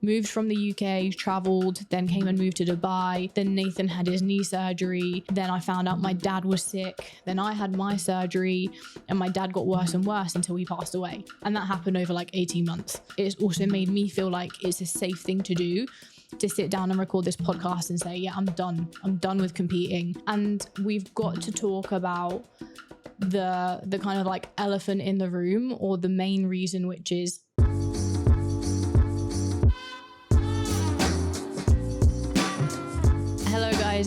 moved from the UK, traveled, then came and moved to Dubai. Then Nathan had his knee surgery. Then I found out my dad was sick. Then I had my surgery and my dad got worse and worse until he passed away. And that happened over like 18 months. It's also made me feel like it's a safe thing to do, to sit down and record this podcast and say, yeah, I'm done with competing. And we've got to talk about the kind of like elephant in the room, or the main reason, which is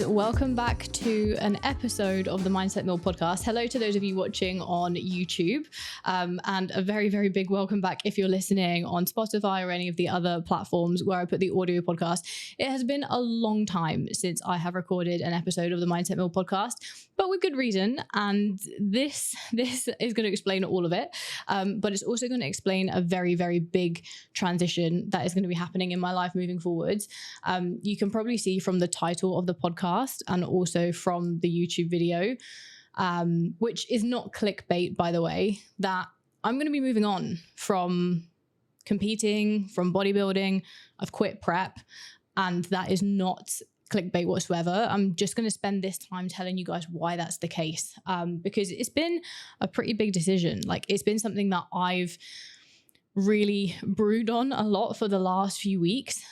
welcome back to an episode of the Mindset Mill podcast. Hello to those of you watching on YouTube, and a very, very big welcome back if you're listening on Spotify or any of the other platforms where I put the audio podcast. It has been a long time since I have recorded an episode of the Mindset Mill podcast, but with good reason. And this is going to explain all of it, but it's also going to explain a very, very big transition that is going to be happening in my life moving forwards. You can probably see from the title of the podcast and also from the YouTube video, which is not clickbait, by the way, that I'm going to be moving on from competing, from bodybuilding. I've quit prep, and that is not clickbait whatsoever. I'm just going to spend this time telling you guys why that's the case, because it's been a pretty big decision. Like, it's been something that I've really brewed on a lot for the last few weeks.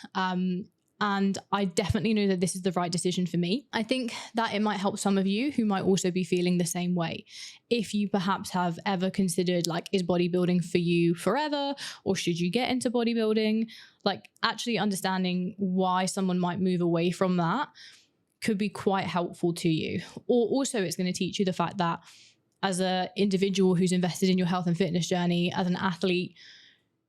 And I definitely know that this is the right decision for me. I think that it might help some of you who might also be feeling the same way. If you perhaps have ever considered, like, is bodybuilding for you forever, or should you get into bodybuilding? Like, actually understanding why someone might move away from that could be quite helpful to you. Or also it's going to teach you the fact that as an individual who's invested in your health and fitness journey, as an athlete,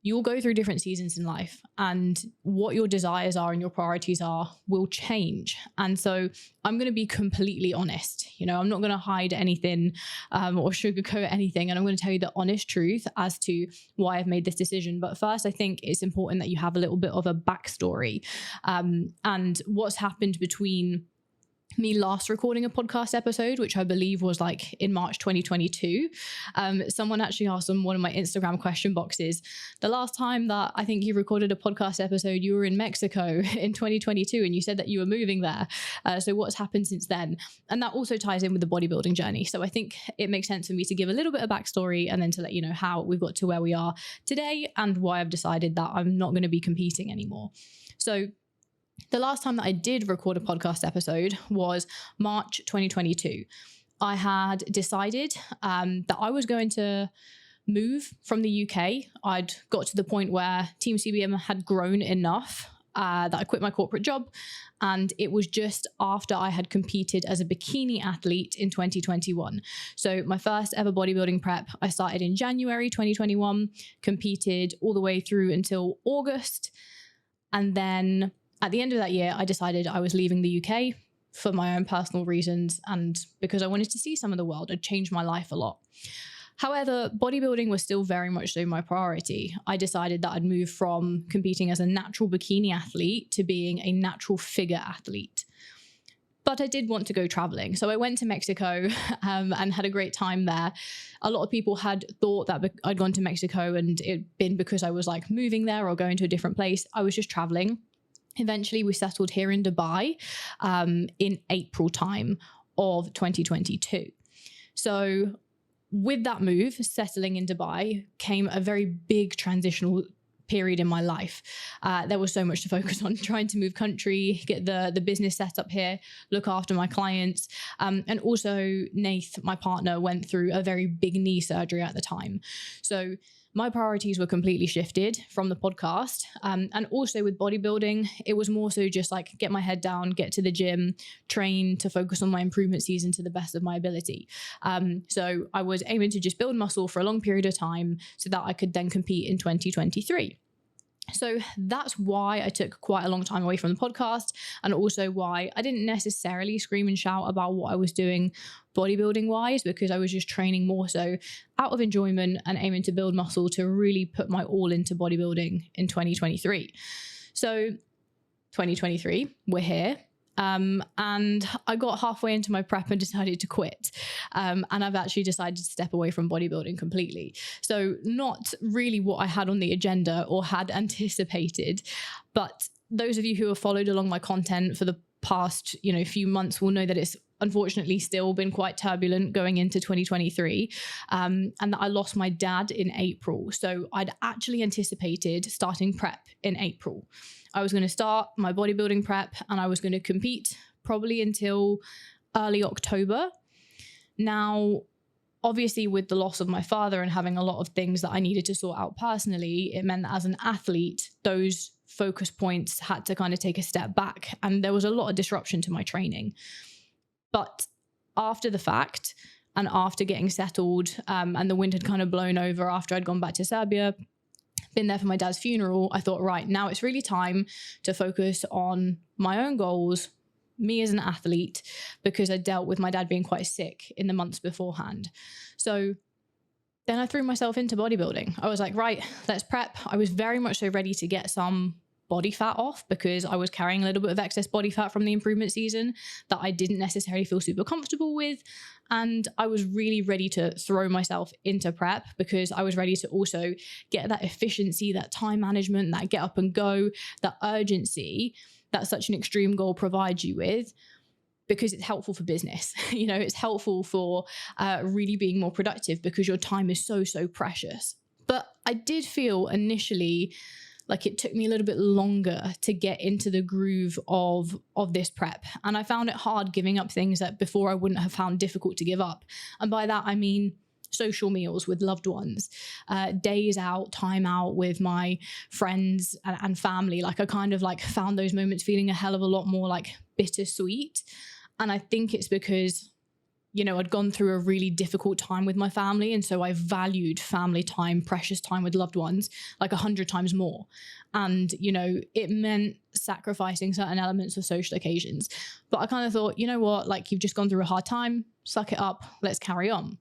you'll go through different seasons in life, and what your desires are and your priorities are will change. And so I'm going to be completely honest. I'm not going to hide anything or sugarcoat anything. And I'm going to tell you the honest truth as to why I've made this decision. But first, I think it's important that you have a little bit of a backstory, and what's happened between me last recording a podcast episode, which I believe was like in March 2022. Someone actually asked on one of my Instagram question boxes, the last time that I think you recorded a podcast episode, you were in Mexico in 2022, and you said that you were moving there. So what's happened since then? And that also ties in with the bodybuilding journey. So I think it makes sense for me to give a little bit of backstory, and then to let you know how we've got to where we are today, and why I've decided that I'm not going to be competing anymore. So the last time that I did record a podcast episode was March 2022. I had decided that I was going to move from the UK. I'd got to the point where Team CBM had grown enough that I quit my corporate job. And it was just after I had competed as a bikini athlete in 2021. So my first ever bodybuilding prep, I started in January 2021, competed all the way through until August. And then at the end of that year, I decided I was leaving the UK for my own personal reasons, and because I wanted to see some of the world. It changed my life a lot. However, bodybuilding was still very much so my priority. I decided that I'd move from competing as a natural bikini athlete to being a natural figure athlete. But I did want to go traveling. So I went to Mexico and had a great time there. A lot of people had thought that I'd gone to Mexico and it'd been because I was like moving there or going to a different place. I was just traveling. Eventually, we settled here in Dubai in April time of 2022. So with that move, settling in Dubai, came a very big transitional period in my life. There was so much to focus on, trying to move country, get the business set up here, look after my clients. And also Nath, my partner, went through a very big knee surgery at the time. So my priorities were completely shifted from the podcast. And also with bodybuilding, it was more so just like get my head down, get to the gym, train to focus on my improvement season to the best of my ability. So I was aiming to just build muscle for a long period of time so that I could then compete in 2023. So that's why I took quite a long time away from the podcast, and also why I didn't necessarily scream and shout about what I was doing bodybuilding wise, because I was just training more so out of enjoyment and aiming to build muscle to really put my all into bodybuilding in 2023. So 2023, we're here. And I got halfway into my prep and decided to quit. And I've actually decided to step away from bodybuilding completely. So not really what I had on the agenda or had anticipated. But those of you who have followed along my content for the past, few months will know that it's unfortunately still been quite turbulent going into 2023, and that I lost my dad in April. So I'd actually anticipated starting prep in April. I was going to start my bodybuilding prep and I was going to compete probably until early October. Now, obviously with the loss of my father and having a lot of things that I needed to sort out personally, it meant that as an athlete, those focus points had to kind of take a step back, and there was a lot of disruption to my training. But after the fact, and after getting settled, and the wind had kind of blown over after I'd gone back to Serbia, been there for my dad's funeral, I thought, right, now it's really time to focus on my own goals, me as an athlete, because I dealt with my dad being quite sick in the months beforehand. So then I threw myself into bodybuilding. I was like, right, let's prep. I was very much so ready to get some body fat off because I was carrying a little bit of excess body fat from the improvement season that I didn't necessarily feel super comfortable with. And I was really ready to throw myself into prep because I was ready to also get that efficiency, that time management, that get up and go, that urgency that such an extreme goal provides you with, because it's helpful for business. It's helpful for really being more productive because your time is so precious. But I did feel initially like it took me a little bit longer to get into the groove of this prep. And I found it hard giving up things that before I wouldn't have found difficult to give up. And by that, I mean social meals with loved ones, days out, time out with my friends and family. Like I kind of like found those moments feeling a hell of a lot more like bittersweet. And I think it's because I'd gone through a really difficult time with my family. And so I valued family time, precious time with loved ones, like 100 times more. And, it meant sacrificing certain elements of social occasions. But I kind of thought, you know what, like you've just gone through a hard time, suck it up, let's carry on.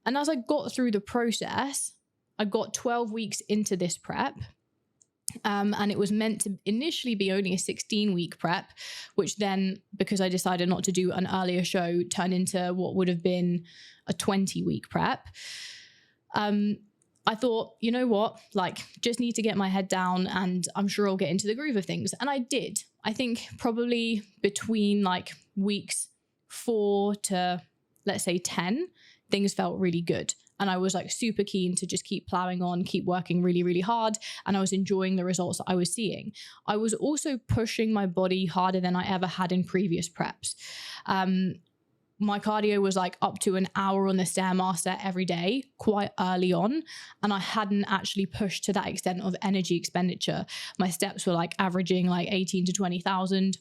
And as I got through the process, I got 12 weeks into this prep. And it was meant to initially be only a 16-week prep, which then, because I decided not to do an earlier show, turned into what would have been a 20-week prep. I thought, you know what, like just need to get my head down and I'm sure I'll get into the groove of things. And I did. I think probably between like weeks 4 to let's say 10, things felt really good. And I was like super keen to just keep plowing on, keep working really hard. And I was enjoying the results that I was seeing. I was also pushing my body harder than I ever had in previous preps. My cardio was like up to an hour on the Stairmaster every day, quite early on. And I hadn't actually pushed to that extent of energy expenditure. My steps were like averaging like 18 to 20,000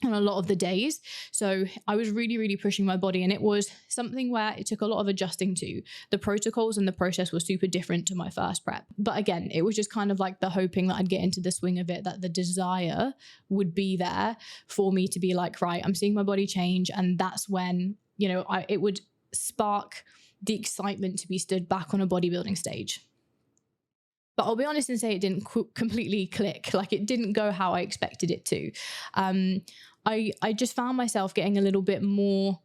on a lot of the days. So I was really pushing my body, and it was something where it took a lot of adjusting to. The protocols and the process were super different to my first prep. But again, it was just kind of like the hoping that I'd get into the swing of it, that the desire would be there for me to be like, right, I'm seeing my body change. And that's when, it would spark the excitement to be stood back on a bodybuilding stage. But I'll be honest and say it didn't completely click. Like it didn't go how I expected it to. I just found myself getting a little bit more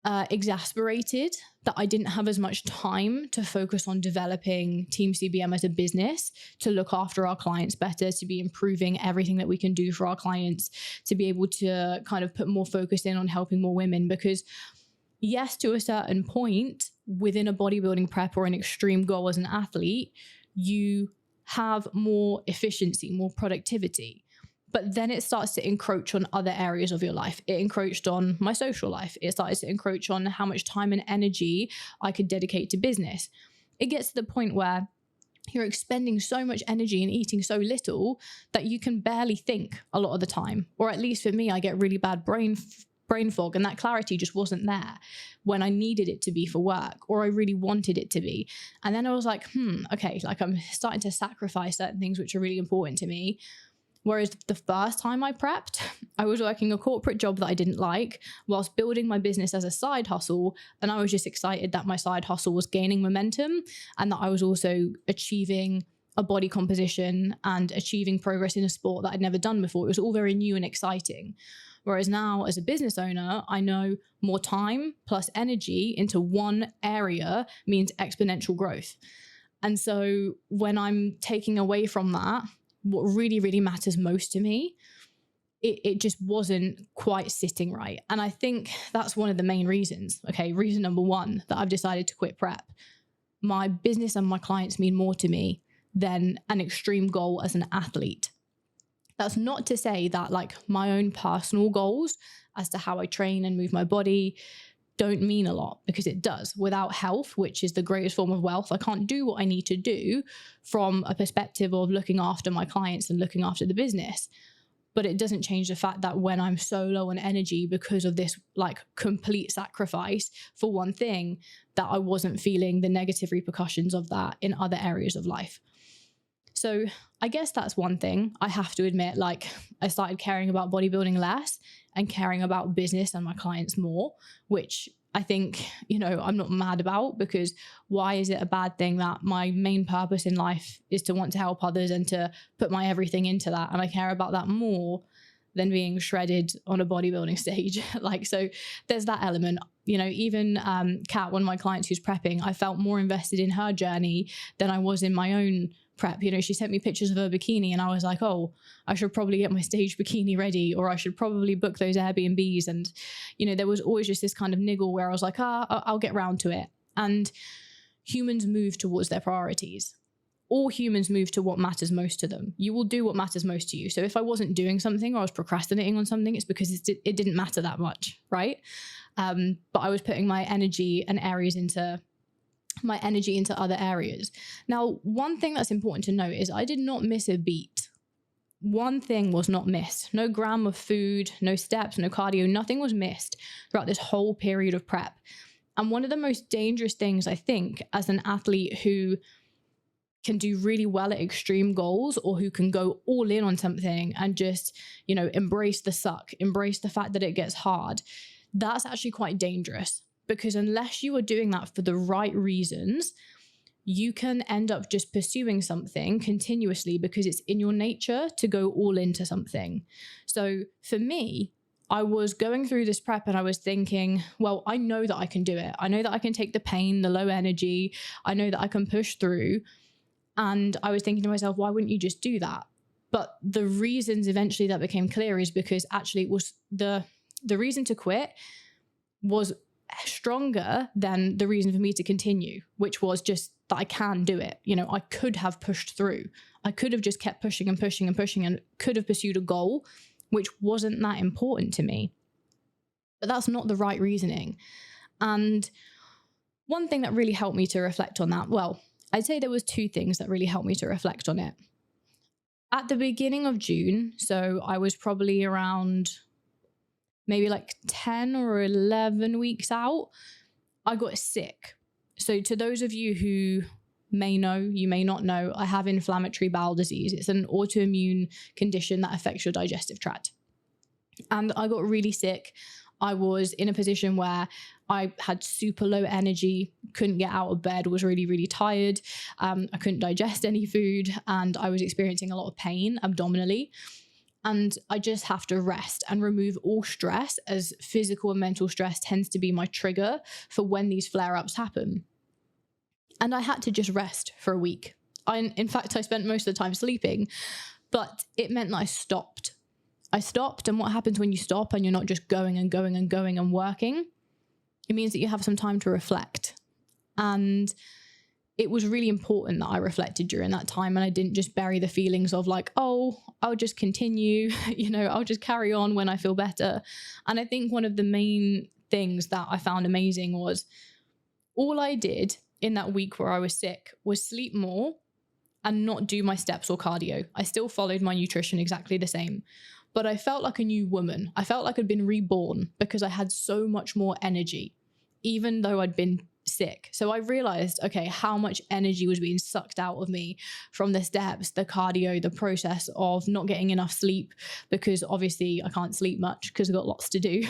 exasperated that I didn't have as much time to focus on developing Team CBM as a business, to look after our clients better, to be improving everything that we can do for our clients, to be able to kind of put more focus in on helping more women. Because yes, to a certain point within a bodybuilding prep or an extreme goal as an athlete, you have more efficiency, more productivity. But then it starts to encroach on other areas of your life. It encroached on my social life. It started to encroach on how much time and energy I could dedicate to business. It gets to the point where you're expending so much energy and eating so little that you can barely think a lot of the time. Or at least for me, I get really bad brain fog, and that clarity just wasn't there when I needed it to be for work, or I really wanted it to be. And then I was like, okay, like I'm starting to sacrifice certain things which are really important to me. Whereas the first time I prepped, I was working a corporate job that I didn't like whilst building my business as a side hustle. And I was just excited that my side hustle was gaining momentum and that I was also achieving a body composition and achieving progress in a sport that I'd never done before. It was all very new and exciting. Whereas now, as a business owner, I know more time plus energy into one area means exponential growth. And so when I'm taking away from that, what really, really matters most to me, it just wasn't quite sitting right. And I think that's one of the main reasons. Okay, reason number one that I've decided to quit prep. My business and my clients mean more to me than an extreme goal as an athlete. That's not to say that like my own personal goals as to how I train and move my body don't mean a lot, because it does. Without health, which is the greatest form of wealth, I can't do what I need to do from a perspective of looking after my clients and looking after the business. But it doesn't change the fact that when I'm so low on energy because of this like complete sacrifice for one thing, that I wasn't feeling the negative repercussions of that in other areas of life. So I guess that's one thing. I have to admit, like, I started caring about bodybuilding less and caring about business and my clients more, which I think, you know, I'm not mad about, because why is it a bad thing that my main purpose in life is to want to help others and to put my everything into that? And I care about that more than being shredded on a bodybuilding stage. Like, so there's that element. You know, even Kat, one of my clients who's prepping, I felt more invested in her journey than I was in my own prep. You know, she sent me pictures of her bikini and I was like, oh, I should probably get my stage bikini ready, or I should probably book those Airbnbs. And, you know, there was always just this kind of niggle where I was like, I'll get round to it. And humans move towards their priorities. All humans move to what matters most to them. You will do what matters most to you. So if I wasn't doing something or I was procrastinating on something, it's because it didn't matter that much, right? But I was putting my energy and into other areas. Now, one thing that's important to note is I did not miss a beat. One thing was not missed. No gram of food, no steps, no cardio, nothing was missed throughout this whole period of prep. And one of the most dangerous things, I think, as an athlete who can do really well at extreme goals, or who can go all in on something and just, you know, embrace the suck, embrace the fact that it gets hard, that's actually quite dangerous. Because unless you are doing that for the right reasons, you can end up just pursuing something continuously because it's in your nature to go all into something. So for me, I was going through this prep and I was thinking, well, I know that I can do it. I know that I can take the pain, the low energy. I know that I can push through. And I was thinking to myself, why wouldn't you just do that? But the reasons eventually that became clear is because actually it was the reason to quit was stronger than the reason for me to continue, which was just that I can do it. You know, I could have pushed through. I could have just kept pushing and pushing and pushing and could have pursued a goal which wasn't that important to me. But that's not the right reasoning. And one thing that really helped me to reflect on that, well, I'd say there was two things that really helped me to reflect on it. At the beginning of June, so I was probably around maybe like 10 or 11 weeks out, I got sick. So to those of you who may know, you may not know, I have inflammatory bowel disease. It's an autoimmune condition that affects your digestive tract. And I got really sick. I was in a position where I had super low energy, couldn't get out of bed, was really, really tired. I couldn't digest any food, and I was experiencing a lot of pain abdominally. And I just have to rest and remove all stress, as physical and mental stress tends to be my trigger for when these flare-ups happen. And I had to just rest for a week. In fact, I spent most of the time sleeping, but it meant that I stopped. And what happens when you stop and you're not just going and going and going and working? It means that you have some time to reflect. And it was really important that I reflected during that time, and I didn't just bury the feelings of like, oh, I'll just continue, you know, I'll just carry on when I feel better. And I think one of the main things that I found amazing was all I did in that week where I was sick was sleep more and not do my steps or cardio. I still followed my nutrition exactly the same, but I felt like a new woman. I felt like I'd been reborn because I had so much more energy, even though I'd been sick. So I realized, okay, how much energy was being sucked out of me from the steps, the cardio, the process of not getting enough sleep, because obviously I can't sleep much because I've got lots to do.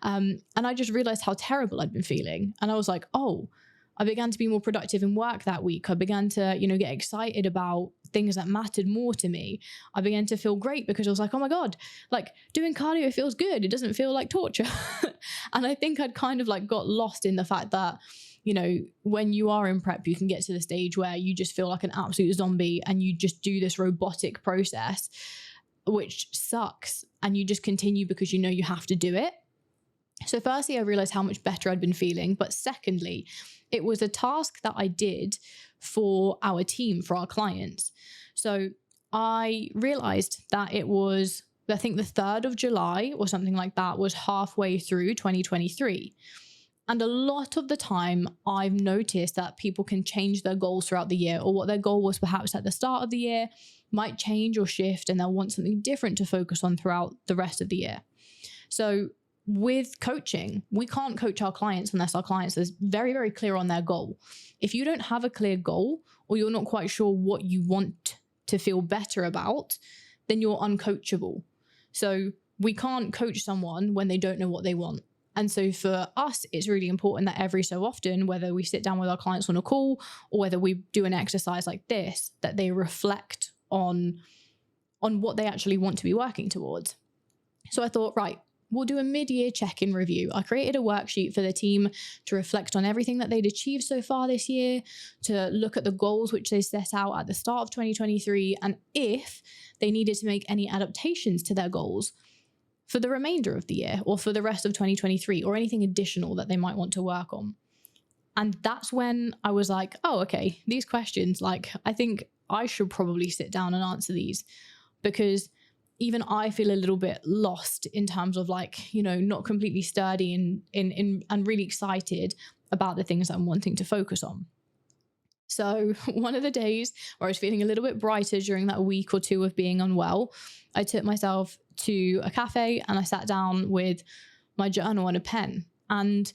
And I just realized how terrible I'd been feeling. And I was like, oh, I began to be more productive in work that week. I began to, get excited about things that mattered more to me. I began to feel great because I was like, oh my God, like doing cardio feels good. It doesn't feel like torture. And I think I'd kind of like got lost in the fact that, when you are in prep, you can get to the stage where you just feel like an absolute zombie and you just do this robotic process, which sucks. And you just continue because you have to do it. So firstly, I realized how much better I'd been feeling. But secondly, it was a task that I did for our team, for our clients. So I realized that it was, I think the 3rd of July or something like that, was halfway through 2023. And a lot of the time I've noticed that people can change their goals throughout the year, or what their goal was perhaps at the start of the year might change or shift, and they'll want something different to focus on throughout the rest of the year. So with coaching, we can't coach our clients unless our clients are very, very clear on their goal. If you don't have a clear goal, or you're not quite sure what you want to feel better about, then you're uncoachable. So we can't coach someone when they don't know what they want. And so for us, it's really important that every so often, whether we sit down with our clients on a call or whether we do an exercise like this, that they reflect on what they actually want to be working towards. So I thought, right, we'll do a mid-year check-in review. I created a worksheet for the team to reflect on everything that they'd achieved so far this year, to look at the goals which they set out at the start of 2023, and if they needed to make any adaptations to their goals for the remainder of the year or for the rest of 2023, or anything additional that they might want to work on. And that's when I was like, oh, okay, these questions, like, I think I should probably sit down and answer these, because even I feel a little bit lost in terms of like, not completely sturdy and really excited about the things that I'm wanting to focus on. So one of the days where I was feeling a little bit brighter during that week or two of being unwell, I took myself to a cafe and I sat down with my journal and a pen. And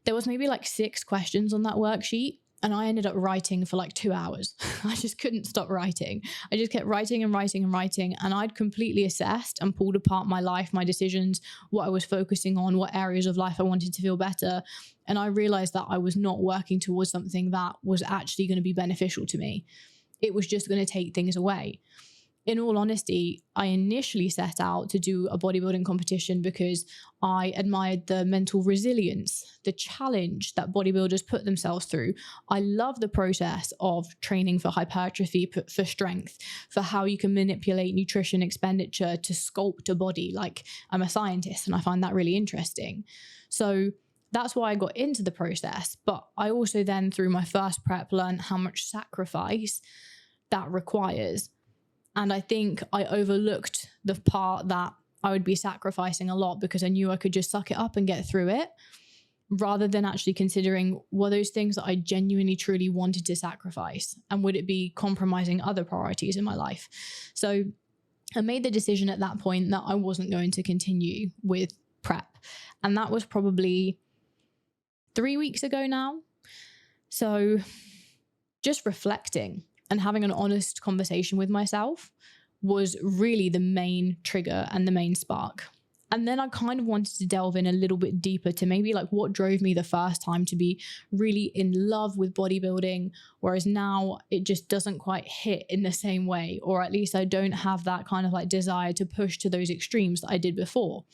there was maybe like 6 questions on that worksheet. And I ended up writing for like 2 hours. I just couldn't stop writing. I just kept writing and writing and writing. And I'd completely assessed and pulled apart my life, my decisions, what I was focusing on, what areas of life I wanted to feel better. And I realized that I was not working towards something that was actually going to be beneficial to me. It was just going to take things away. In all honesty, I initially set out to do a bodybuilding competition because I admired the mental resilience, the challenge that bodybuilders put themselves through. I love the process of training for hypertrophy, for strength, for how you can manipulate nutrition expenditure to sculpt a body. Like, I'm a scientist and I find that really interesting. So that's why I got into the process. But I also then, through my first prep, learned how much sacrifice that requires. And I think I overlooked the part that I would be sacrificing a lot because I knew I could just suck it up and get through it, rather than actually considering, were those things that I genuinely, truly wanted to sacrifice? And would it be compromising other priorities in my life? So I made the decision at that point that I wasn't going to continue with prep. And that was probably 3 weeks ago now. So just reflecting and having an honest conversation with myself was really the main trigger and the main spark. And then I kind of wanted to delve in a little bit deeper to maybe like what drove me the first time to be really in love with bodybuilding, whereas now it just doesn't quite hit in the same way, or at least I don't have that kind of like desire to push to those extremes that I did before.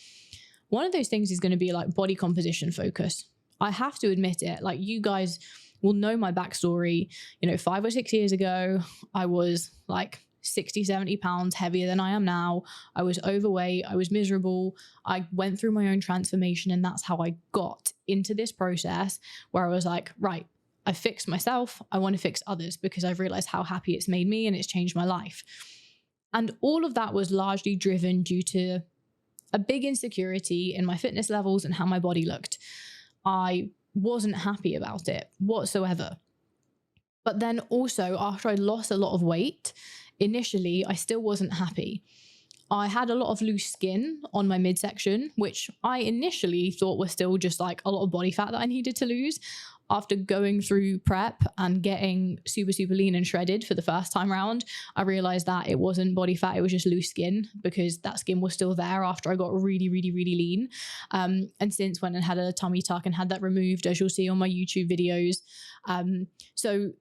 One of those things is going to be like body composition focus. I have to admit it, like, you guys will know my backstory. 5 or 6 years ago, I was like 60, 70 pounds heavier than I am now. I was overweight. I was miserable. I went through my own transformation, and that's how I got into this process where I was like, right, I fixed myself. I want to fix others because I've realized how happy it's made me and it's changed my life. And all of that was largely driven due to a big insecurity in my fitness levels and how my body looked. I wasn't happy about it whatsoever. But then also, after I lost a lot of weight, initially, I still wasn't happy. I had a lot of loose skin on my midsection, which I initially thought was still just like a lot of body fat that I needed to lose. after going through prep and getting super, super lean and shredded for the first time round, I realized that it wasn't body fat, it was just loose skin, because that skin was still there after I got really, really, really lean. And since went and had a tummy tuck and had that removed, as you'll see on my YouTube videos. So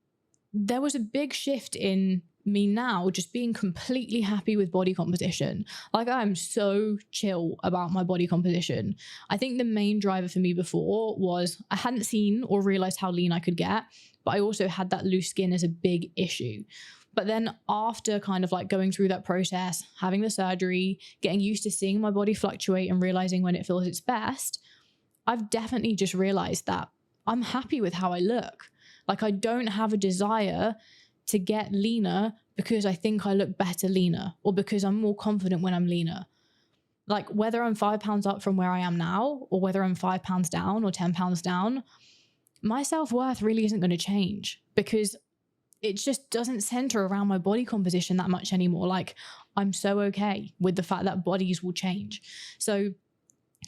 there was a big shift in me now just being completely happy with body composition. Like, I'm so chill about my body composition. I think the main driver for me before was I hadn't seen or realized how lean I could get, but I also had that loose skin as a big issue. But then after kind of like going through that process, having the surgery, getting used to seeing my body fluctuate and realizing when it feels its best, I've definitely just realized that I'm happy with how I look. Like, I don't have a desire to get leaner because I think I look better leaner, or because I'm more confident when I'm leaner. Like, whether I'm 5 pounds up from where I am now, or whether I'm 5 pounds down or 10 pounds down, my self-worth really isn't going to change, because it just doesn't center around my body composition that much anymore. Like, I'm so okay with the fact that bodies will change. So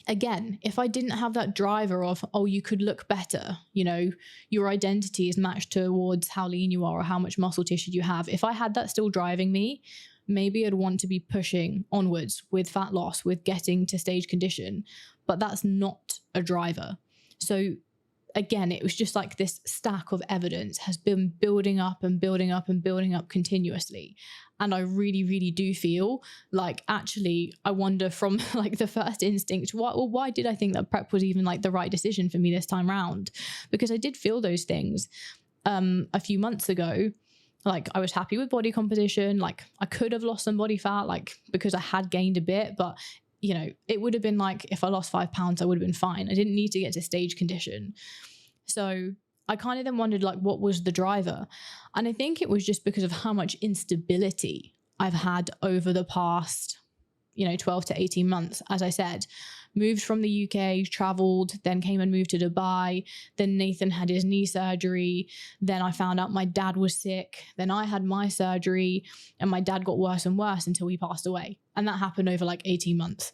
again, if I didn't have that driver of, oh, you could look better, you know, your identity is matched towards how lean you are or how much muscle tissue you have. If I had that still driving me, maybe I'd want to be pushing onwards with fat loss, with getting to stage condition, but that's not a driver. So again, it was just like this stack of evidence has been building up and building up and building up continuously. And I really, really do feel like, actually, I wonder from like the first instinct, why did I think that prep was even like the right decision for me this time round? Because I did feel those things a few months ago. Like, I was happy with body composition. Like, I could have lost some body fat, like, because I had gained a bit, but you know, it would have been like, if I lost 5 pounds, I would have been fine. I didn't need to get to stage condition. So I kind of then wondered, like, what was the driver? And I think it was just because of how much instability I've had over the past, 12 to 18 months. As I said, moved from the UK, traveled, then came and moved to Dubai. Then Nathan had his knee surgery. Then I found out my dad was sick. Then I had my surgery, and my dad got worse and worse until he passed away. And that happened over like 18 months.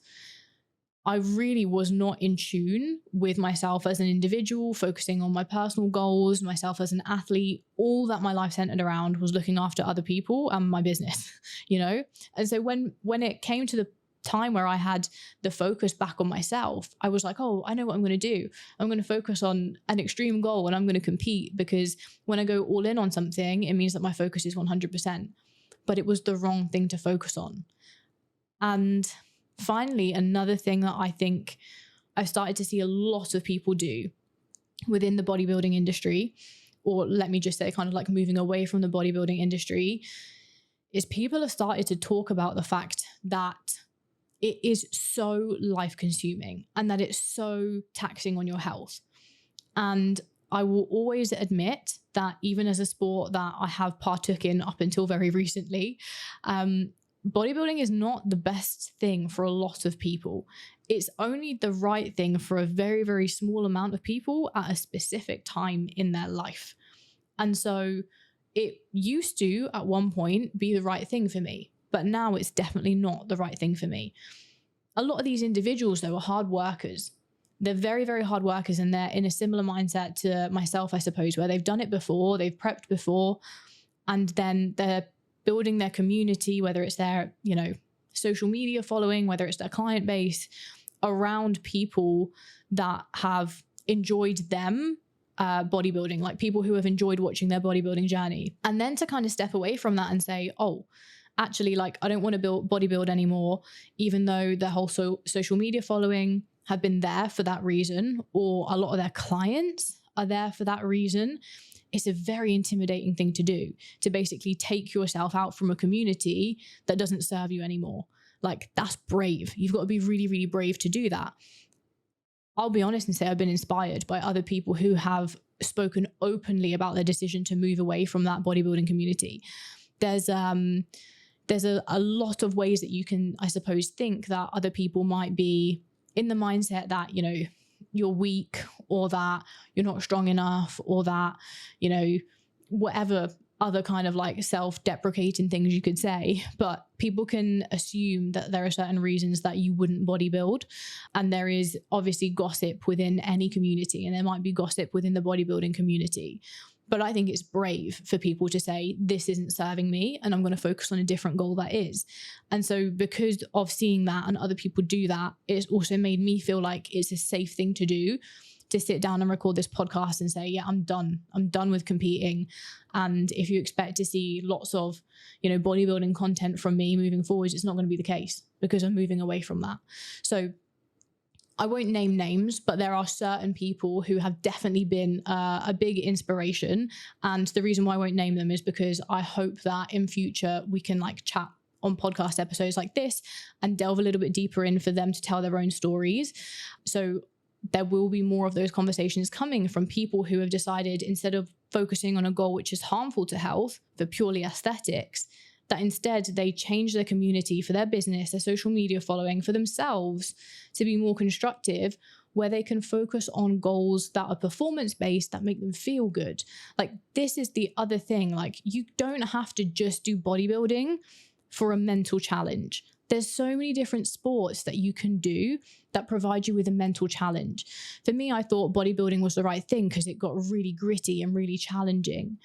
I really was not in tune with myself as an individual, focusing on my personal goals, myself as an athlete. All that my life centered around was looking after other people and my business, And so when it came to the time where I had the focus back on myself, I was like, oh, I know what I'm going to do. I'm going to focus on an extreme goal, and I'm going to compete, because when I go all in on something, it means that my focus is 100%. But it was the wrong thing to focus on. And finally, another thing that I think I've started to see a lot of people do within the bodybuilding industry, or let me just say kind of like moving away from the bodybuilding industry, is people have started to talk about the fact that it is so life consuming and that it's so taxing on your health. And I will always admit that even as a sport that I have partook in up until very recently, bodybuilding is not the best thing for a lot of people. It's only the right thing for a very, very small amount of people at a specific time in their life. And so it used to, at one point, be the right thing for me, but now it's definitely not the right thing for me. A lot of these individuals, though, are hard workers. They're very, very hard workers, and they're in a similar mindset to myself, I suppose, where they've done it before, they've prepped before, and then they're building their community, whether it's their, social media following, whether it's their client base, around people that have enjoyed them bodybuilding, like people who have enjoyed watching their bodybuilding journey. And then to kind of step away from that and say, oh, actually, like, I don't want to bodybuild anymore, even though their whole social media following have been there for that reason, or a lot of their clients are there for that reason. It's a very intimidating thing to do, to basically take yourself out from a community that doesn't serve you anymore. Like, that's brave. You've got to be really, really brave to do that. I'll be honest and say I've been inspired by other people who have spoken openly about their decision to move away from that bodybuilding community. There's a lot of ways that you can, I suppose, think that other people might be in the mindset that, you're weak, or that you're not strong enough, or that, whatever other kind of like self-deprecating things you could say, but people can assume that there are certain reasons that you wouldn't bodybuild. And there is obviously gossip within any community, and there might be gossip within the bodybuilding community. But I think it's brave for people to say, this isn't serving me and I'm going to focus on a different goal that is. And so because of seeing that and other people do that, it's also made me feel like it's a safe thing to do, to sit down and record this podcast and say, yeah, I'm done. I'm done with competing. And if you expect to see lots of, bodybuilding content from me moving forwards, it's not going to be the case, because I'm moving away from that. So I won't name names, but there are certain people who have definitely been a big inspiration. And the reason why I won't name them is because I hope that in future we can like chat on podcast episodes like this and delve a little bit deeper in for them to tell their own stories. So there will be more of those conversations coming from people who have decided, instead of focusing on a goal which is harmful to health for purely aesthetics, that instead they change their community, for their business, their social media following, for themselves, to be more constructive, where they can focus on goals that are performance-based, that make them feel good. Like, this is the other thing. Like, you don't have to just do bodybuilding for a mental challenge. There's so many different sports that you can do that provide you with a mental challenge. For me, I thought bodybuilding was the right thing because it got really gritty and really challenging.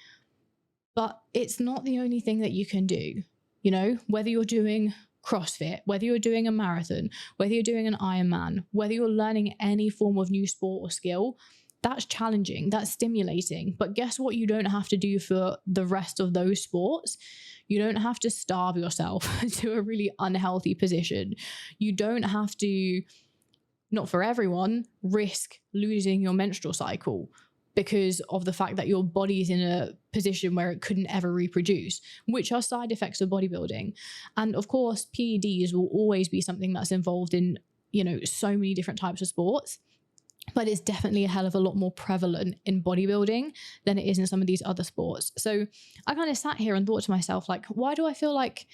But it's not the only thing that you can do. Whether you're doing CrossFit, whether you're doing a marathon, whether you're doing an Ironman, whether you're learning any form of new sport or skill, that's challenging, that's stimulating. But guess what you don't have to do for the rest of those sports? You don't have to starve yourself to a really unhealthy position. You don't have to, not for everyone, risk losing your menstrual cycle because of the fact that your body is in a position where it couldn't ever reproduce, which are side effects of bodybuilding. And of course, PEDs will always be something that's involved in, so many different types of sports, but it's definitely a hell of a lot more prevalent in bodybuilding than it is in some of these other sports. So I kind of sat here and thought to myself, like, why do I feel like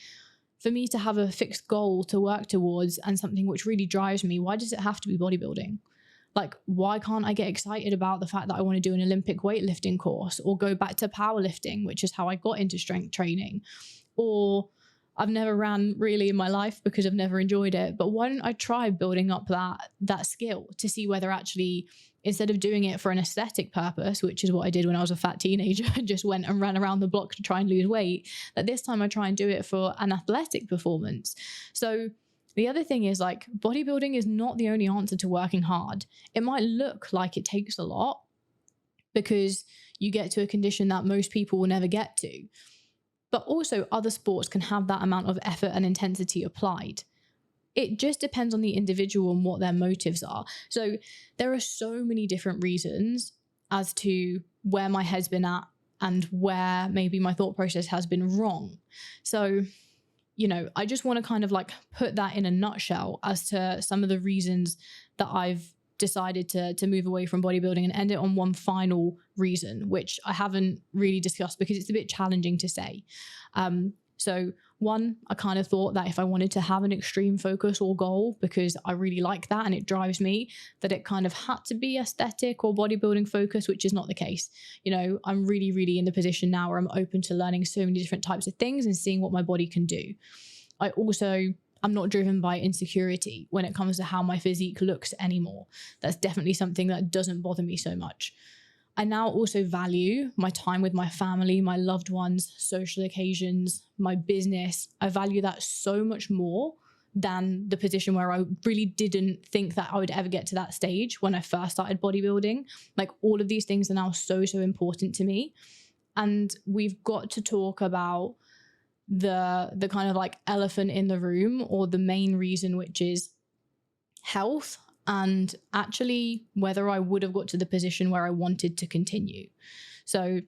for me to have a fixed goal to work towards and something which really drives me, why does it have to be bodybuilding? Like, why can't I get excited about the fact that I want to do an Olympic weightlifting course, or go back to powerlifting, which is how I got into strength training? Or I've never ran really in my life because I've never enjoyed it, but why don't I try building up that skill to see whether actually, instead of doing it for an aesthetic purpose, which is what I did when I was a fat teenager and just went and ran around the block to try and lose weight, that this time I try and do it for an athletic performance. So the other thing is, like, bodybuilding is not the only answer to working hard. It might look like it takes a lot because you get to a condition that most people will never get to. But also other sports can have that amount of effort and intensity applied. It just depends on the individual and what their motives are. So there are so many different reasons as to where my head's been at and where maybe my thought process has been wrong. So I just want to kind of like put that in a nutshell as to some of the reasons that I've decided to move away from bodybuilding, and end it on one final reason, which I haven't really discussed because it's a bit challenging to say. So one, I kind of thought that if I wanted to have an extreme focus or goal, because I really like that and it drives me, that it kind of had to be aesthetic or bodybuilding focus, which is not the case. I'm really, really in the position now where I'm open to learning so many different types of things and seeing what my body can do. I'm not driven by insecurity when it comes to how my physique looks anymore. That's definitely something that doesn't bother me so much. I now also value my time with my family, my loved ones, social occasions, my business. I value that so much more than the position where I really didn't think that I would ever get to that stage when I first started bodybuilding. Like, all of these things are now so, so important to me. And we've got to talk about the kind of like elephant in the room, or the main reason, which is health, and actually whether I would have got to the position where I wanted to continue. So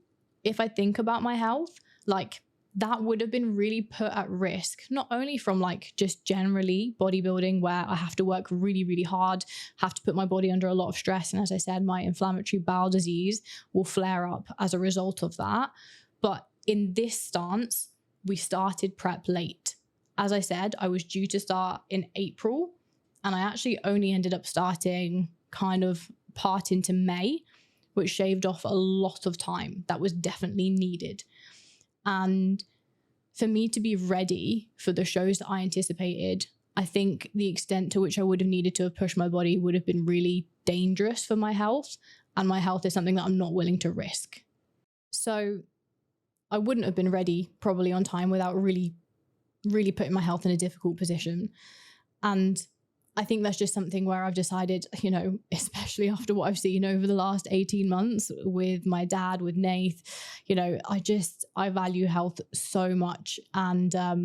if I think about my health, like, that would have been really put at risk, not only from like just generally bodybuilding, where I have to work really, really hard, have to put my body under a lot of stress. And as I said, my inflammatory bowel disease will flare up as a result of that. But in this stance, we started prep late. As I said, I was due to start in April, and I actually only ended up starting kind of part into May, which shaved off a lot of time that was definitely needed. And for me to be ready for the shows that I anticipated, I think the extent to which I would have needed to have pushed my body would have been really dangerous for my health. And my health is something that I'm not willing to risk. So I wouldn't have been ready probably on time without really putting my health in a difficult position. And I think that's just something where I've decided, you know, especially after what I've seen over the last 18 months with my dad, with Nath, you know, I value health so much. And I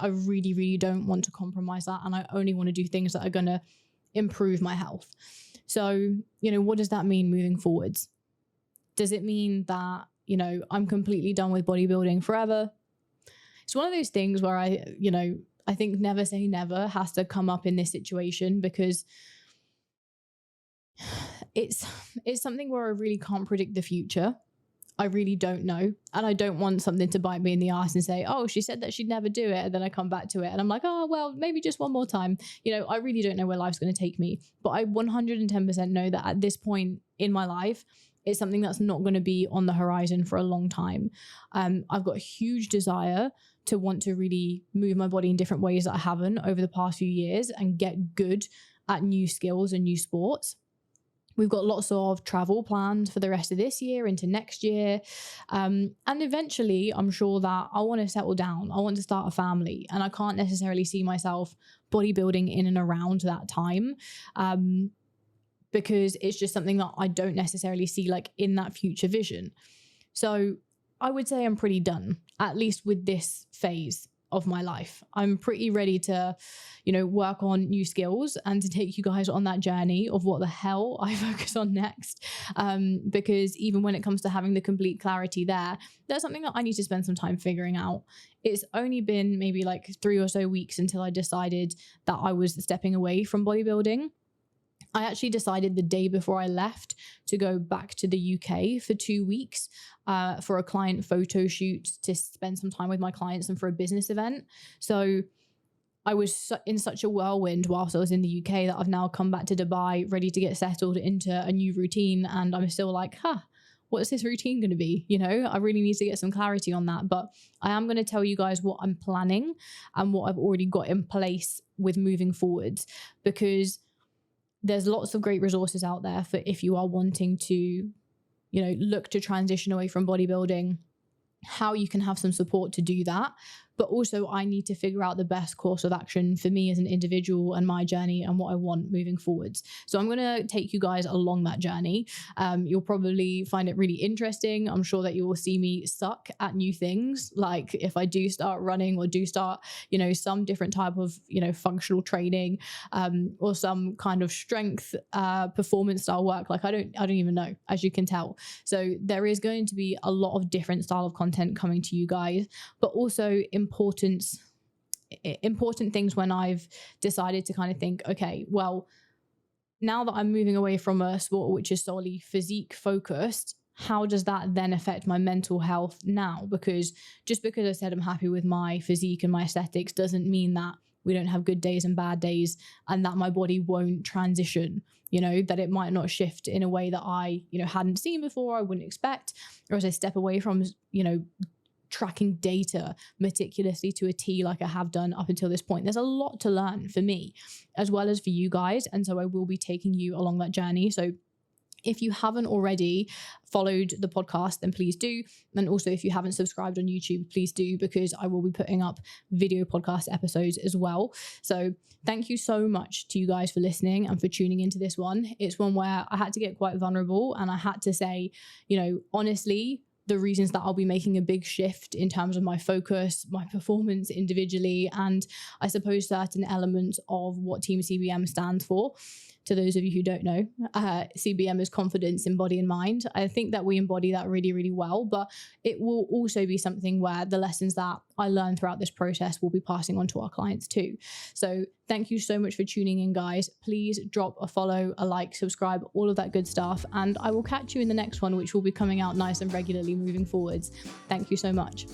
really don't want to compromise that. And I only want to do things that are going to improve my health. So, you know, what does that mean moving forwards? Does it mean that, you know, I'm completely done with bodybuilding forever? It's one of those things where I think never say never has to come up in this situation, because it's something where I really can't predict the future. I really don't know. And I don't want something to bite me in the ass and say, oh, she said that she'd never do it. And then I come back to it and I'm like, oh, well, maybe just one more time. You know, I really don't know where life's going to take me. But I 110% know that at this point in my life, it's something that's not going to be on the horizon for a long time. I've got a huge desire to want to really move my body in different ways that I haven't over the past few years and get good at new skills and new sports. We've got lots of travel planned for the rest of this year into next year. And eventually, I'm sure that I want to settle down. I want to start a family. And I can't necessarily see myself bodybuilding in and around that time, because it's just something that I don't necessarily see like in that future vision. So I would say I'm pretty done, at least with this phase of my life. I'm pretty ready to, you know, work on new skills and to take you guys on that journey of what the hell I focus on next. Because even when it comes to having the complete clarity there, that's something that I need to spend some time figuring out. It's only been maybe like 3 or so weeks until I decided that I was stepping away from bodybuilding. I actually decided the day before I left to go back to the UK for 2 weeks for a client photo shoot, to spend some time with my clients and for a business event. So I was in such a whirlwind whilst I was in the UK that I've now come back to Dubai ready to get settled into a new routine. And I'm still like, what's this routine going to be? You know, I really need to get some clarity on that. But I am going to tell you guys what I'm planning and what I've already got in place with moving forwards, because there's lots of great resources out there for if you are wanting to, you know, look to transition away from bodybuilding, how you can have some support to do that. But also I need to figure out the best course of action for me as an individual and my journey and what I want moving forwards. So I'm going to take you guys along that journey. You'll probably find it really interesting. I'm sure that you will see me suck at new things. Like if I do start running or do start, you know, some different type of, you know, functional training, or some kind of strength, performance style work. Like I don't even know, as you can tell. So there is going to be a lot of different style of content coming to you guys, but also important things when I've decided to kind of think, okay, well, now that I'm moving away from a sport which is solely physique focused, how does that then affect my mental health now? Because just because I said I'm happy with my physique and my aesthetics doesn't mean that we don't have good days and bad days and that my body won't transition, you know, that it might not shift in a way that I, you know, hadn't seen before, I wouldn't expect, or as I step away from, you know, tracking data meticulously to a T like I have done up until this point. There's a lot to learn for me as well as for you guys. And so I will be taking you along that journey. So if you haven't already followed the podcast, then please do. And also if you haven't subscribed on YouTube, please do, because I will be putting up video podcast episodes as well. So thank you so much to you guys for listening and for tuning into this one. It's one where I had to get quite vulnerable and I had to say, you know, honestly, the reasons that I'll be making a big shift in terms of my focus, my performance individually, and I suppose certain elements of what Team CBM stands for. To those of you who don't know, CBM is confidence in body and mind. I think that we embody that really, really well, but it will also be something where the lessons that I learned throughout this process will be passing on to our clients too. So thank you so much for tuning in, guys. Please drop a follow, a like, subscribe, all of that good stuff. And I will catch you in the next one, which will be coming out nice and regularly moving forwards. Thank you so much.